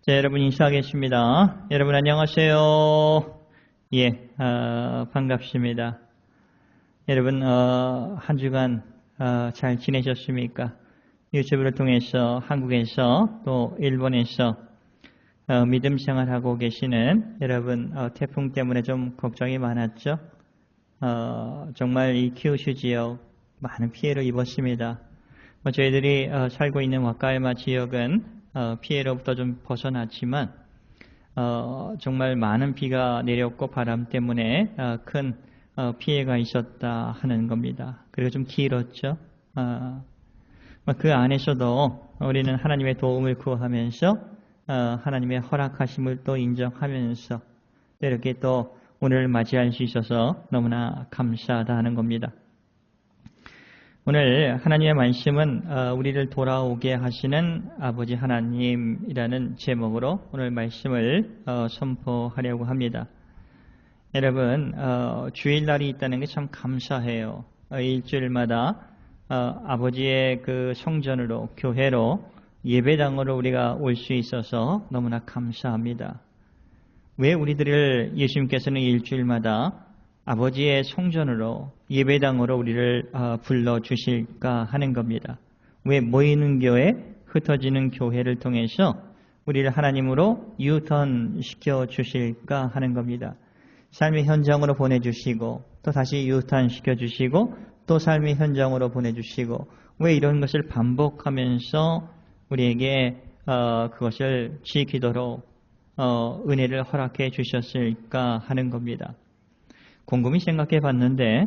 자, 여러분 인사하겠습니다. 여러분 안녕하세요. 예, 반갑습니다. 여러분 한 주간 잘 지내셨습니까? 유튜브를 통해서 한국에서 또 일본에서 믿음 생활하고 계시는 여러분 태풍 때문에 좀 걱정이 많았죠? 정말 이 kyushu 지역 많은 피해를 입었습니다. 저희들이 살고 있는 와카야마 지역은 피해로부터 좀 벗어났지만 정말 많은 비가 내렸고 바람 때문에 큰 피해가 있었다 하는 겁니다. 그리고 좀 길었죠. 그 안에서도 우리는 하나님의 도움을 구하면서 하나님의 허락하심을 또 인정하면서 이렇게 또 오늘을 맞이할 수 있어서 너무나 감사하다 하는 겁니다. 오늘 하나님의 말씀은 우리를 돌아오게 하시는 아버지 하나님이라는 제목으로 오늘 말씀을 선포하려고 합니다. 여러분 주일날이 있다는 게 참 감사해요. 일주일마다 아버지의 그 성전으로 교회로 예배당으로 우리가 올 수 있어서 너무나 감사합니다. 왜 우리들을 예수님께서는 일주일마다 아버지의 성전으로 예배당으로 우리를 불러주실까 하는 겁니다. 왜 모이는 교회, 흩어지는 교회를 통해서 우리를 하나님으로 유턴시켜 주실까 하는 겁니다. 삶의 현장으로 보내주시고 또 다시 유턴시켜 주시고 또 삶의 현장으로 보내주시고 왜 이런 것을 반복하면서 우리에게 그것을 지키도록 은혜를 허락해 주셨을까 하는 겁니다. 곰곰이 생각해 봤는데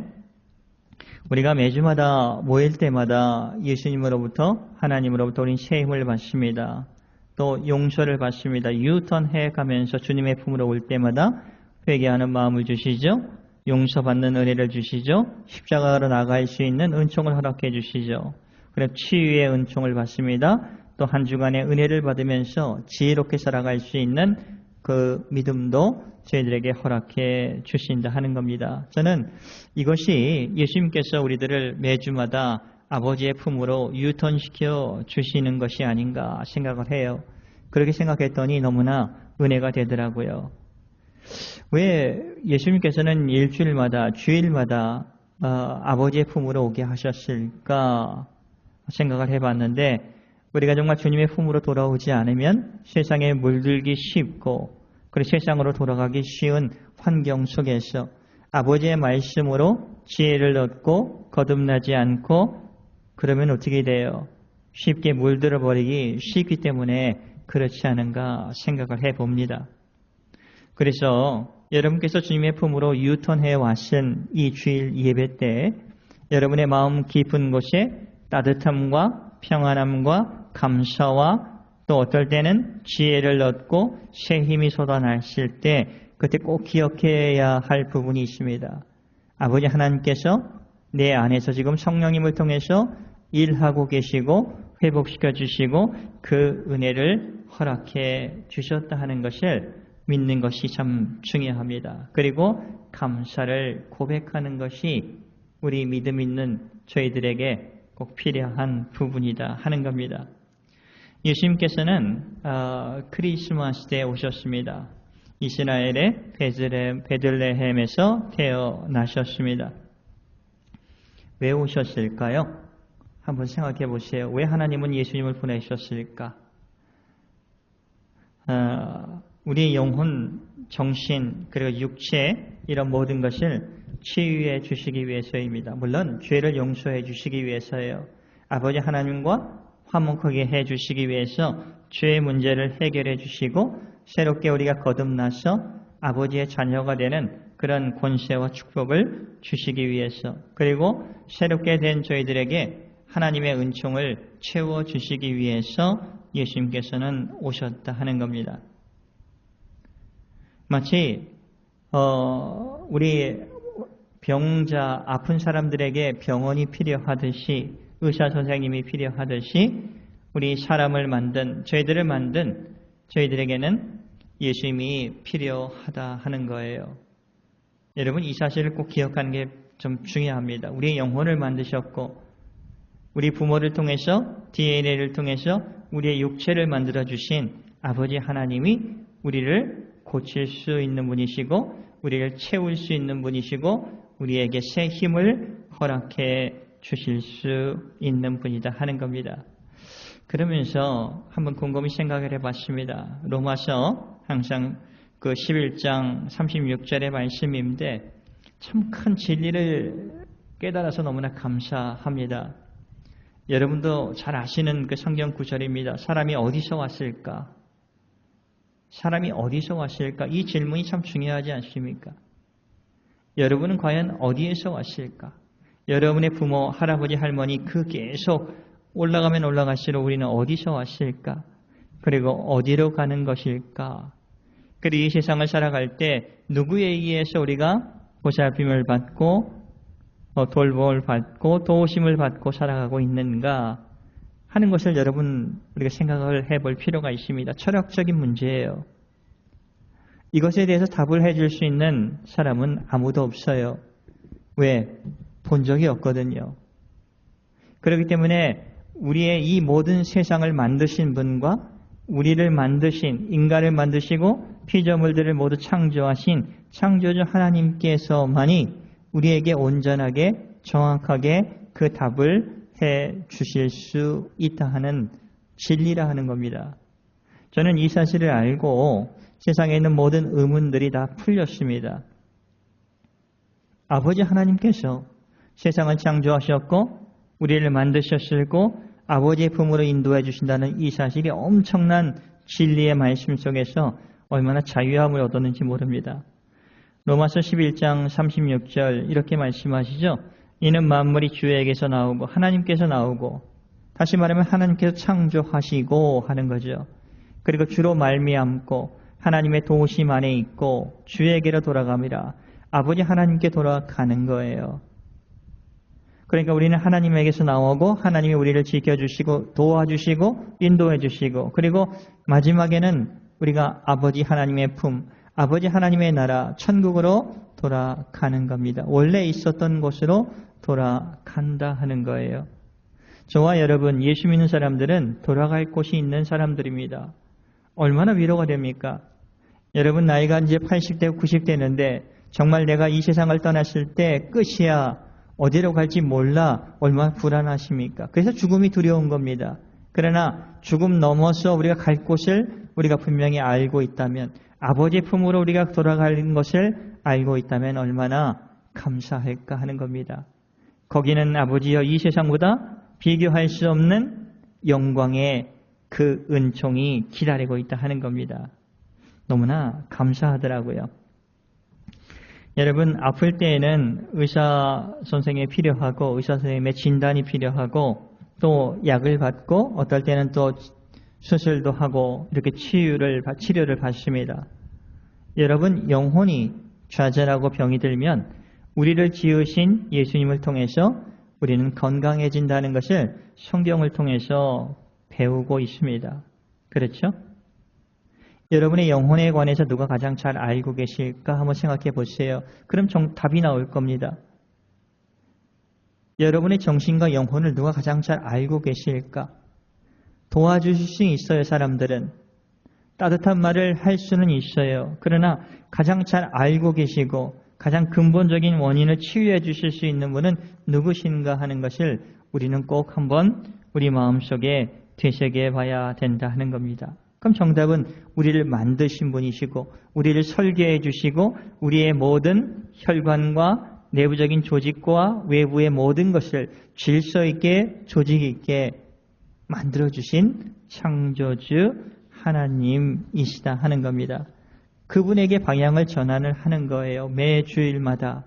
우리가 매주마다 모일 때마다 예수님으로부터 하나님으로부터 우린 새 힘을 받습니다. 또 용서를 받습니다. 유턴해 가면서 주님의 품으로 올 때마다 회개하는 마음을 주시죠. 용서받는 은혜를 주시죠. 십자가로 나갈 수 있는 은총을 허락해 주시죠. 그리고 치유의 은총을 받습니다. 또 한 주간의 은혜를 받으면서 지혜롭게 살아갈 수 있는 그 믿음도 저희들에게 허락해 주신다 하는 겁니다. 저는 이것이 예수님께서 우리들을 매주마다 아버지의 품으로 유턴시켜 주시는 것이 아닌가 생각을 해요. 그렇게 생각했더니 너무나 은혜가 되더라고요. 왜 예수님께서는 일주일마다 주일마다 아버지의 품으로 오게 하셨을까 생각을 해봤는데 우리가 정말 주님의 품으로 돌아오지 않으면 세상에 물들기 쉽고 그리고 세상으로 돌아가기 쉬운 환경 속에서 아버지의 말씀으로 지혜를 얻고 거듭나지 않고 그러면 어떻게 돼요? 쉽게 물들어 버리기 쉽기 때문에 그렇지 않은가 생각을 해봅니다. 그래서 여러분께서 주님의 품으로 유턴해 왔은 이 주일 예배 때 여러분의 마음 깊은 곳에 따뜻함과 평안함과 감사와 또 어떨 때는 지혜를 얻고 새 힘이 솟아났을 때 그때 꼭 기억해야 할 부분이 있습니다. 아버지 하나님께서 내 안에서 지금 성령님을 통해서 일하고 계시고 회복시켜 주시고 그 은혜를 허락해 주셨다 하는 것을 믿는 것이 참 중요합니다. 그리고 감사를 고백하는 것이 우리 믿음 있는 저희들에게 꼭 필요한 부분이다 하는 겁니다. 예수님께서는 크리스마스 때에 오셨습니다. 이스라엘의 베들레헴에서 태어나셨습니다. 왜 오셨을까요? 한번 생각해 보세요. 왜 하나님은 예수님을 보내셨을까? 우리의 영혼, 정신, 그리고 육체 이런 모든 것을 치유해 주시기 위해서입니다. 물론 죄를 용서해 주시기 위해서예요. 아버지 하나님과 화목하게 해 주시기 위해서 죄의 문제를 해결해 주시고 새롭게 우리가 거듭나서 아버지의 자녀가 되는 그런 권세와 축복을 주시기 위해서 그리고 새롭게 된 저희들에게 하나님의 은총을 채워 주시기 위해서 예수님께서는 오셨다 하는 겁니다. 마치 우리 병자 아픈 사람들에게 병원이 필요하듯이 의사 선생님이 필요하듯이 우리 사람을 만든 저희들을 만든 저희들에게는 예수님이 필요하다 하는 거예요. 여러분 이 사실을 꼭 기억하는 게 좀 중요합니다. 우리의 영혼을 만드셨고 우리 부모를 통해서 DNA를 통해서 우리의 육체를 만들어 주신 아버지 하나님이 우리를 고칠 수 있는 분이시고 우리를 채울 수 있는 분이시고 우리에게 새 힘을 허락해 주실 수 있는 분이다 하는 겁니다. 그러면서 한번 곰곰이 생각을 해봤습니다. 로마서 항상 그 11장 36절의 말씀인데 참 큰 진리를 깨달아서 너무나 감사합니다. 여러분도 잘 아시는 그 성경 구절입니다. 사람이 어디서 왔을까? 사람이 어디서 왔을까? 이 질문이 참 중요하지 않습니까? 여러분은 과연 어디에서 왔을까? 여러분의 부모, 할아버지, 할머니 그 계속 올라가면 올라갈수록 우리는 어디서 왔을까? 그리고 어디로 가는 것일까? 그리고 이 세상을 살아갈 때 누구에 의해서 우리가 보살핌을 받고 돌봄을 받고 도우심을 받고 살아가고 있는가 하는 것을 여러분 우리가 생각을 해볼 필요가 있습니다. 철학적인 문제예요. 이것에 대해서 답을 해줄 수 있는 사람은 아무도 없어요. 왜? 본 적이 없거든요. 그렇기 때문에 우리의 이 모든 세상을 만드신 분과 우리를 만드신 인간을 만드시고 피조물들을 모두 창조하신 창조주 하나님께서만이 우리에게 온전하게 정확하게 그 답을 해 주실 수 있다 하는 진리라 하는 겁니다. 저는 이 사실을 알고 세상에 있는 모든 의문들이 다 풀렸습니다. 아버지 하나님께서 세상을 창조하셨고 우리를 만드셨고 아버지의 품으로 인도해 주신다는 이 사실이 엄청난 진리의 말씀 속에서 얼마나 자유함을 얻었는지 모릅니다. 로마서 11장 36절 이렇게 말씀하시죠. 이는 만물이 주에게서 나오고 하나님께서 나오고 다시 말하면 하나님께서 창조하시고 하는 거죠. 그리고 주로 말미암고 하나님의 도우심 안에 있고 주에게로 돌아갑니다. 아버지 하나님께 돌아가는 거예요. 그러니까 우리는 하나님에게서 나오고 하나님이 우리를 지켜주시고 도와주시고 인도해 주시고 그리고 마지막에는 우리가 아버지 하나님의 품, 아버지 하나님의 나라, 천국으로 돌아가는 겁니다. 원래 있었던 곳으로 돌아간다 하는 거예요. 저와 여러분, 예수 믿는 사람들은 돌아갈 곳이 있는 사람들입니다. 얼마나 위로가 됩니까? 여러분 나이가 이제 80대, 90대는데 정말 내가 이 세상을 떠났을 때 끝이야. 어디로 갈지 몰라 얼마나 불안하십니까? 그래서 죽음이 두려운 겁니다. 그러나 죽음 넘어서 우리가 갈 곳을 우리가 분명히 알고 있다면 아버지의 품으로 우리가 돌아가는 것을 알고 있다면 얼마나 감사할까 하는 겁니다. 거기는 아버지여 이 세상보다 비교할 수 없는 영광의 그 은총이 기다리고 있다 하는 겁니다. 너무나 감사하더라고요. 여러분 아플 때에는 의사 선생님이 필요하고 의사 선생님의 진단이 필요하고 또 약을 받고 어떨 때는 또 수술도 하고 이렇게 치료를 받습니다. 여러분 영혼이 좌절하고 병이 들면 우리를 지으신 예수님을 통해서 우리는 건강해진다는 것을 성경을 통해서 배우고 있습니다. 그렇죠? 여러분의 영혼에 관해서 누가 가장 잘 알고 계실까 한번 생각해 보세요. 그럼 답이 나올 겁니다. 여러분의 정신과 영혼을 누가 가장 잘 알고 계실까? 도와주실 수 있어요, 사람들은. 따뜻한 말을 할 수는 있어요. 그러나 가장 잘 알고 계시고 가장 근본적인 원인을 치유해 주실 수 있는 분은 누구신가 하는 것을 우리는 꼭 한번 우리 마음속에 되새겨 봐야 된다 하는 겁니다. 그럼 정답은 우리를 만드신 분이시고 우리를 설계해 주시고 우리의 모든 혈관과 내부적인 조직과 외부의 모든 것을 질서 있게 조직 있게 만들어주신 창조주 하나님이시다 하는 겁니다. 그분에게 방향을 전환을 하는 거예요. 매 주일마다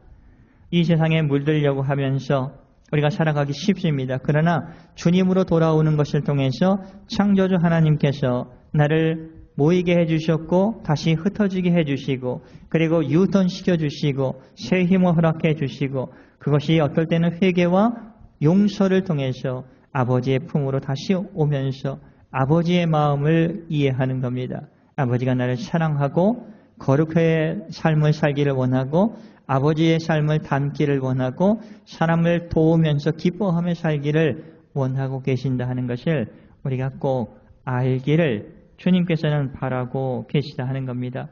이 세상에 물들려고 하면서 우리가 살아가기 쉽습니다. 그러나 주님으로 돌아오는 것을 통해서 창조주 하나님께서 나를 모이게 해주셨고 다시 흩어지게 해주시고 그리고 유턴시켜 주시고 새 힘을 허락해 주시고 그것이 어떨 때는 회개와 용서를 통해서 아버지의 품으로 다시 오면서 아버지의 마음을 이해하는 겁니다. 아버지가 나를 사랑하고 거룩의 삶을 살기를 원하고 아버지의 삶을 담기를 원하고 사람을 도우면서 기뻐하며 살기를 원하고 계신다 하는 것을 우리가 꼭 알기를 주님께서는 바라고 계시다 하는 겁니다.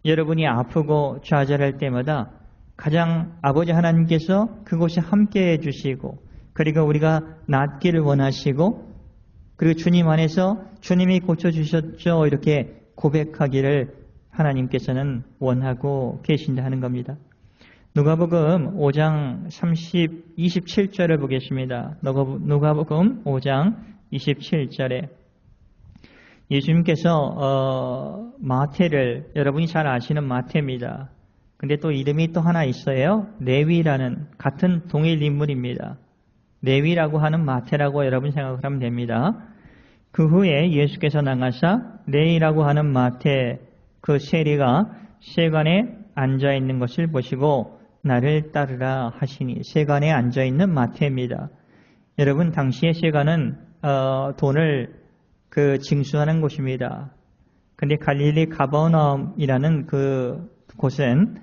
여러분이 아프고 좌절할 때마다 가장 아버지 하나님께서 그곳에 함께해 주시고 그리고 우리가 낫기를 원하시고 그리고 주님 안에서 주님이 고쳐주셨죠 이렇게 고백하기를 하나님께서는 원하고 계신다 하는 겁니다. 누가복음 5장 27절을 보겠습니다. 누가복음 5장 27절에 예수님께서 마태를 여러분이 잘 아시는 마태입니다. 근데 또 이름이 또 하나 있어요. 레위라는 같은 동일 인물입니다. 레위라고 하는 마태라고 여러분 생각하면 됩니다. 그 후에 예수께서 나가사 레위라고 하는 마태 그 세리가 세관에 앉아있는 것을 보시고 나를 따르라 하시니 세관에 앉아있는 마태입니다. 여러분 당시의 세관은 돈을 징수하는 곳입니다. 근데 갈릴리 가버나움이라는 그 곳은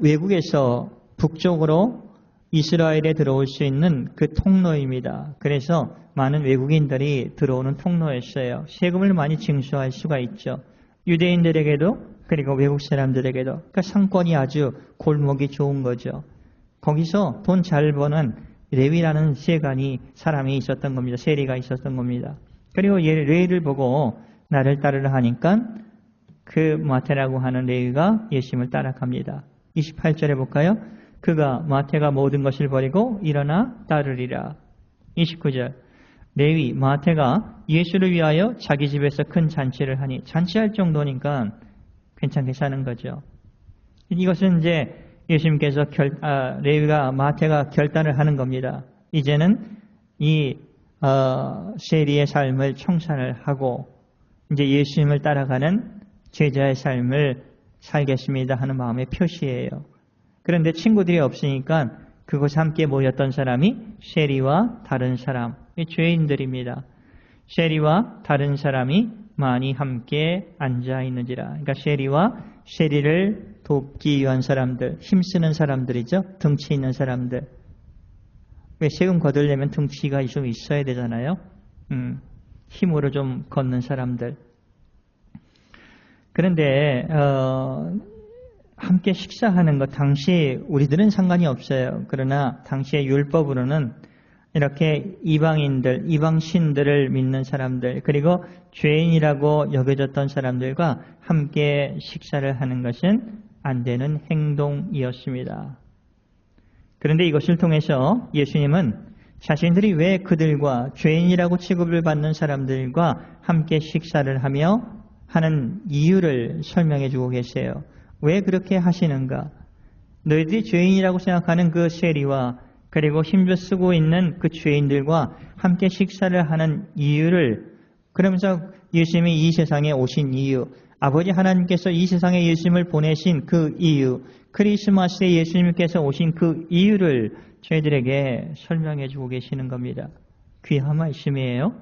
외국에서 북쪽으로 이스라엘에 들어올 수 있는 그 통로입니다. 그래서 많은 외국인들이 들어오는 통로였어요. 세금을 많이 징수할 수가 있죠. 유대인들에게도 그리고 외국 사람들에게도 그러니까 상권이 아주 골목이 좋은 거죠. 거기서 돈 잘 버는 레위라는 사람이 있었던 겁니다. 세리가 있었던 겁니다. 그리고 레위를 보고 나를 따르라 하니까 그 마태라고 하는 레위가 예수님을 따라갑니다. 28절에 볼까요? 그가 마태가 모든 것을 버리고 일어나 따르리라. 29절 레위 마태가 예수를 위하여 자기 집에서 큰 잔치를 하니 잔치할 정도니까 괜찮게 사는 거죠. 이것은 이제 예수님께서 레위가 마태가 결단을 하는 겁니다. 이제는 이 세리의 삶을 청산을 하고 이제 예수님을 따라가는 제자의 삶을 살겠습니다 하는 마음의 표시예요. 그런데 친구들이 없으니까 그곳에 함께 모였던 사람이 세리와 다른 사람, 죄인들입니다. 세리와 다른 사람이 많이 함께 앉아 있는지라. 그러니까 세리를 돕기 위한 사람들, 힘쓰는 사람들이죠. 등치 있는 사람들. 왜 세금 거두려면 등치가 좀 있어야 되잖아요. 힘으로 좀 걷는 사람들. 그런데 함께 식사하는 것 당시 우리들은 상관이 없어요. 그러나 당시의 율법으로는 이렇게 이방신들을 믿는 사람들 그리고 죄인이라고 여겨졌던 사람들과 함께 식사를 하는 것은 안 되는 행동이었습니다. 그런데 이것을 통해서 예수님은 자신들이 왜 그들과 죄인이라고 취급을 받는 사람들과 함께 식사를 하며 하는 이유를 설명해 주고 계세요. 왜 그렇게 하시는가? 너희들이 죄인이라고 생각하는 그 세리와 그리고 힘을 쓰고 있는 그 죄인들과 함께 식사를 하는 이유를 그러면서 예수님이 이 세상에 오신 이유, 아버지 하나님께서 이 세상에 예수님을 보내신 그 이유, 크리스마스에 예수님께서 오신 그 이유를 저희들에게 설명해 주고 계시는 겁니다. 귀한 말씀이에요.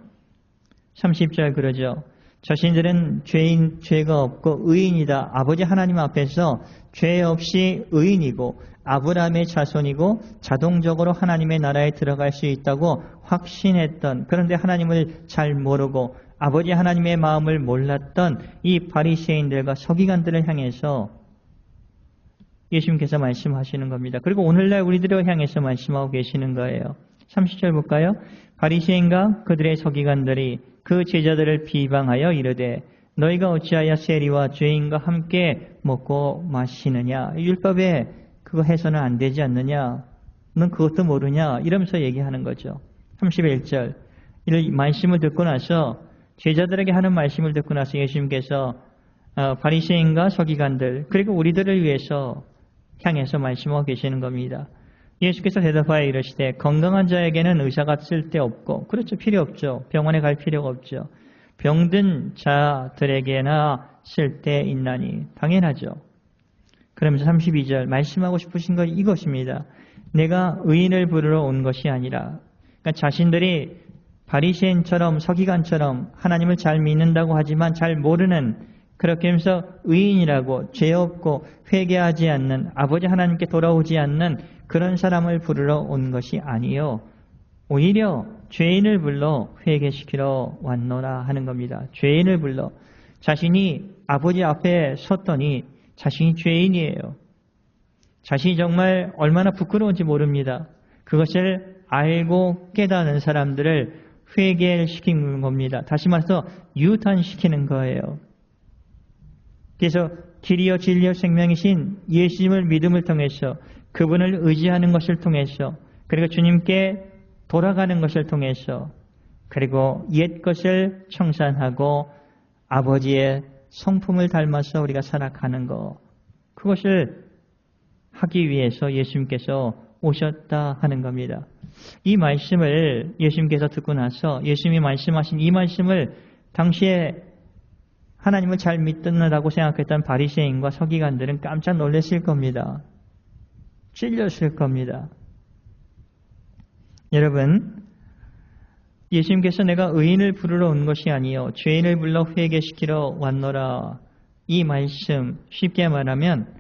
30절 그러죠. 자신들은 죄가 없고 의인이다. 아버지 하나님 앞에서 죄 없이 의인이고 아브라함의 자손이고 자동적으로 하나님의 나라에 들어갈 수 있다고 확신했던, 그런데 하나님을 잘 모르고 아버지 하나님의 마음을 몰랐던 이 바리새인들과 서기관들을 향해서 예수님께서 말씀하시는 겁니다. 그리고 오늘날 우리들을 향해서 말씀하고 계시는 거예요. 30절 볼까요? 바리새인과 그들의 서기관들이 그 제자들을 비방하여 이르되 너희가 어찌하여 세리와 죄인과 함께 먹고 마시느냐? 율법에 그거 해서는 안 되지 않느냐? 넌 그것도 모르냐? 이러면서 얘기하는 거죠. 31절 이 말씀을 듣고 나서 제자들에게 하는 말씀을 듣고 나서 예수님께서 바리새인과 서기관들 그리고 우리들을 위해서 향해서 말씀하고 계시는 겁니다. 예수께서 대답하여 이르시되 건강한 자에게는 의사가 쓸데없고, 그렇죠, 필요 없죠. 병원에 갈 필요가 없죠. 병든 자들에게나 쓸데있나니, 당연하죠. 그러면서 32절 말씀하고 싶으신 건 이것입니다. 내가 의인을 부르러 온 것이 아니라, 그러니까 자신들이 바리새인처럼 서기관처럼 하나님을 잘 믿는다고 하지만 잘 모르는, 그렇게 하면서 의인이라고 죄 없고 회개하지 않는, 아버지 하나님께 돌아오지 않는 그런 사람을 부르러 온 것이 아니요 오히려 죄인을 불러 회개시키러 왔노라 하는 겁니다. 죄인을 불러. 자신이 아버지 앞에 섰더니 자신이 죄인이에요. 자신이 정말 얼마나 부끄러운지 모릅니다. 그것을 알고 깨닫는 사람들을 회개시키는 겁니다. 다시 말해서 유탄시키는 거예요. 그래서 길이요 진리요 생명이신 예수님을 믿음을 통해서 그분을 의지하는 것을 통해서 그리고 주님께 돌아가는 것을 통해서 그리고 옛 것을 청산하고 아버지의 성품을 닮아서 우리가 살아가는 것, 그것을 하기 위해서 예수님께서 오셨다 하는 겁니다. 이 말씀을 예수님께서 듣고 나서 예수님이 말씀하신 이 말씀을 당시에 하나님을 잘 믿는다고 생각했던 바리새인과 서기관들은 깜짝 놀랐을 겁니다. 찔렸을 겁니다. 여러분, 예수님께서 내가 의인을 부르러 온 것이 아니요 죄인을 불러 회개시키러 왔노라. 이 말씀 쉽게 말하면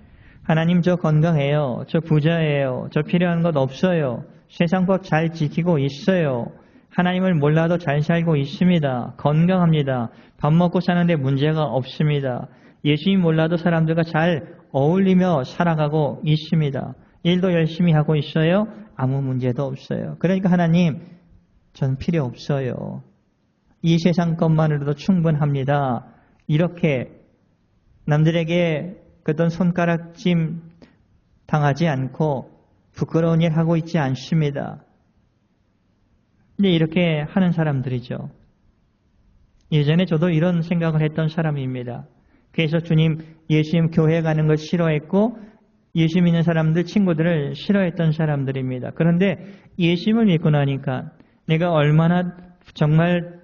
하나님 저 건강해요. 저 부자예요. 저 필요한 것 없어요. 세상 법 잘 지키고 있어요. 하나님을 몰라도 잘 살고 있습니다. 건강합니다. 밥 먹고 사는데 문제가 없습니다. 예수님 몰라도 사람들과 잘 어울리며 살아가고 있습니다. 일도 열심히 하고 있어요. 아무 문제도 없어요. 그러니까 하나님, 전 필요 없어요. 이 세상 것만으로도 충분합니다. 이렇게 남들에게 그런 손가락찜 당하지 않고 부끄러운 일 하고 있지 않습니다. 근데 이렇게 하는 사람들이죠. 예전에 저도 이런 생각을 했던 사람입니다. 그래서 주님, 예수님 교회 가는 걸 싫어했고 예수 믿는 사람들, 친구들을 싫어했던 사람들입니다. 그런데 예수님을 믿고 나니까 내가 얼마나 정말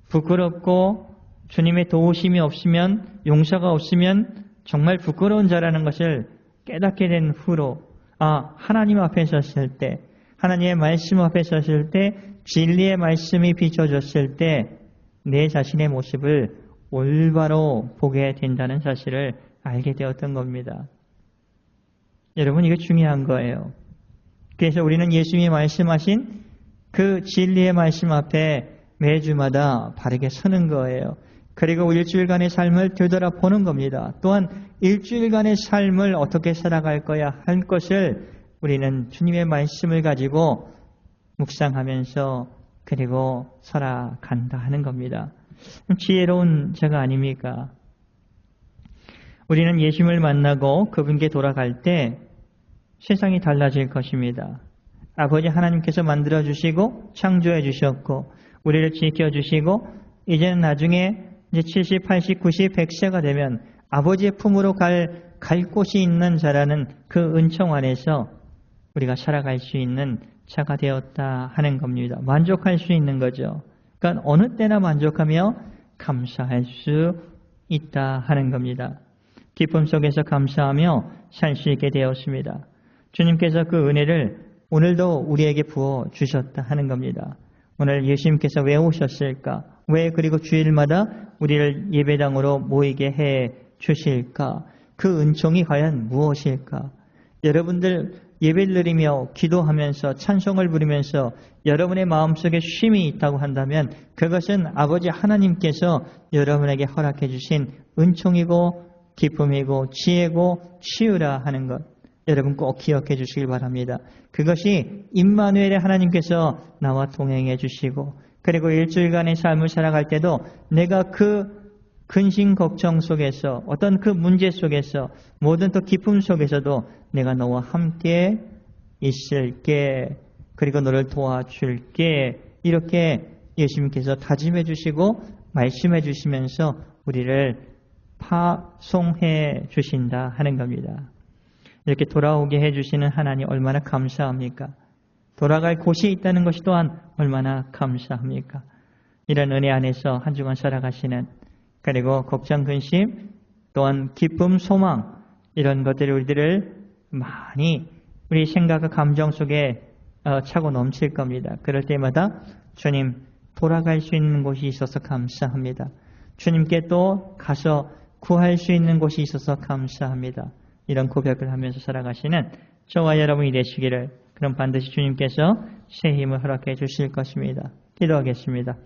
부끄럽고 주님의 도우심이 없으면, 용서가 없으면 정말 부끄러운 자라는 것을 깨닫게 된 후로 하나님 앞에 섰을 때, 하나님의 말씀 앞에 섰을 때, 진리의 말씀이 비춰졌을 때 내 자신의 모습을 올바로 보게 된다는 사실을 알게 되었던 겁니다. 여러분, 이거 중요한 거예요. 그래서 우리는 예수님이 말씀하신 그 진리의 말씀 앞에 매주마다 바르게 서는 거예요. 그리고 일주일간의 삶을 되돌아보는 겁니다. 또한 일주일간의 삶을 어떻게 살아갈 거야 할 것을 우리는 주님의 말씀을 가지고 묵상하면서 그리고 살아간다 하는 겁니다. 지혜로운 제가 아닙니까? 우리는 예수님을 만나고 그분께 돌아갈 때 세상이 달라질 것입니다. 아버지 하나님께서 만들어주시고 창조해주셨고 우리를 지켜주시고 이제는 나중에 이제 70, 80, 90, 100세가 되면 아버지의 품으로 갈 곳이 있는 자라는 그 은총 안에서 우리가 살아갈 수 있는 자가 되었다 하는 겁니다. 만족할 수 있는 거죠. 그러니까 어느 때나 만족하며 감사할 수 있다 하는 겁니다. 기쁨 속에서 감사하며 살 수 있게 되었습니다. 주님께서 그 은혜를 오늘도 우리에게 부어 주셨다 하는 겁니다. 오늘 예수님께서 왜 오셨을까? 왜 그리고 주일마다 우리를 예배당으로 모이게 해 주실까? 그 은총이 과연 무엇일까? 여러분들 예배를 드리며 기도하면서 찬송을 부르면서 여러분의 마음속에 쉼이 있다고 한다면 그것은 아버지 하나님께서 여러분에게 허락해 주신 은총이고 기쁨이고 지혜고 치유라 하는 것 여러분 꼭 기억해 주시길 바랍니다. 그것이 임마누엘의 하나님께서 나와 동행해 주시고 그리고 일주일간의 삶을 살아갈 때도 내가 그 근심 걱정 속에서 어떤 그 문제 속에서 모든 또 기쁨 속에서도 내가 너와 함께 있을게 그리고 너를 도와줄게 이렇게 예수님께서 다짐해 주시고 말씀해 주시면서 우리를 파송해 주신다 하는 겁니다. 이렇게 돌아오게 해주시는 하나님 얼마나 감사합니까? 돌아갈 곳이 있다는 것이 또한 얼마나 감사합니까? 이런 은혜 안에서 한 주간 살아가시는 그리고 걱정, 근심, 또한 기쁨, 소망 이런 것들이 우리들을 많이 우리 생각과 감정 속에 차고 넘칠 겁니다. 그럴 때마다 주님 돌아갈 수 있는 곳이 있어서 감사합니다. 주님께 또 가서 구할 수 있는 곳이 있어서 감사합니다. 이런 고백을 하면서 살아가시는 저와 여러분이 되시기를 그럼 반드시 주님께서 새 힘을 허락해 주실 것입니다. 기도하겠습니다.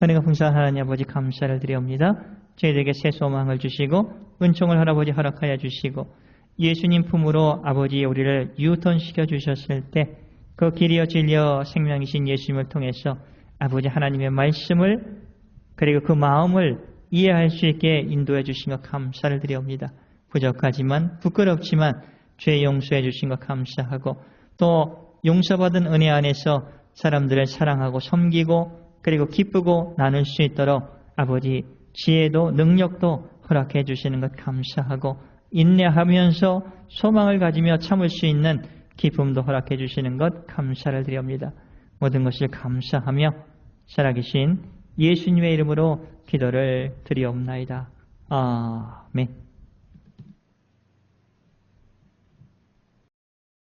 은혜가 풍성한 하나님 아버지 감사를 드리옵니다. 저희들에게 새 소망을 주시고 은총을 할아버지 허락하여 주시고 예수님 품으로 아버지 우리를 유턴시켜 주셨을 때 그 길이여 진리여 생명이신 예수님을 통해서 아버지 하나님의 말씀을 그리고 그 마음을 이해할 수 있게 인도해 주신 것 감사를 드리옵니다. 부족하지만 부끄럽지만 죄 용서해 주신 것 감사하고 또 용서받은 은혜 안에서 사람들을 사랑하고 섬기고 그리고 기쁘고 나눌 수 있도록 아버지 지혜도 능력도 허락해 주시는 것 감사하고 인내하면서 소망을 가지며 참을 수 있는 기쁨도 허락해 주시는 것 감사를 드립니다. 모든 것을 감사하며 살아계신 예수님의 이름으로 기도를 드리옵나이다. 아멘.